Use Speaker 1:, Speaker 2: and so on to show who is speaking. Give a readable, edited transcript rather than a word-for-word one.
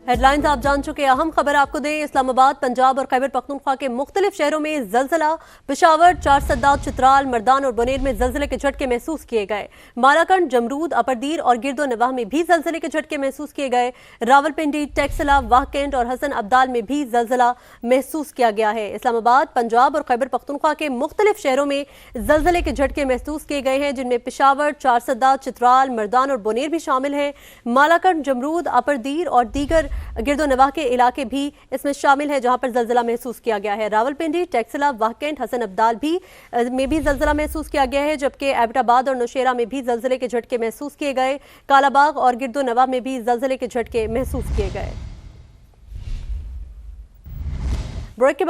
Speaker 1: Headlines आप जान चुके। अहम खबर आपको दें, इस्लामाबाद, पंजाब और खैबर पख्तूनख्वा के मुख्तलिफ शहरों में जलजला। पेशावर, चारसद्दा, चित्राल, मर्दान और बुनेर में जलजले के झटके महसूस किए गए। मालाकंड, जमरूद, अपरदीर और गिरदो नवाह में भी जलजले के झटके महसूस किए गए। रावलपिंडी, टेक्सला, वाहकेंट और हसन अब्दाल में भी जलजला महसूस किया गया है। इस्लामाबाद, पंजाब और खैबर पख्तूनख्वा के मुख्तलिफ शहरों में जलजले के झटके महसूस किए गए हैं, जिनमें पेशावर, चारसद्दा, चित्राल, मर्दान और बुनेर भी शामिल हैं। मालाकंड, जमरूद, अपरदीर और दीगर गिरदो नवाह के इलाके भी इसमें शामिल है, जहां पर जलजला महसूस किया गया है। रावलपिंडी, टेक्सला, वाहकेंट, हसन अब्दाल में भी जलजला महसूस किया गया है, जबकि एबटाबाद और नौशेरा में भी जलजले के झटके महसूस किए गए। कालाबाग और गिरदो नवाह में भी जलजले के झटके महसूस किए गए। ब्रेक के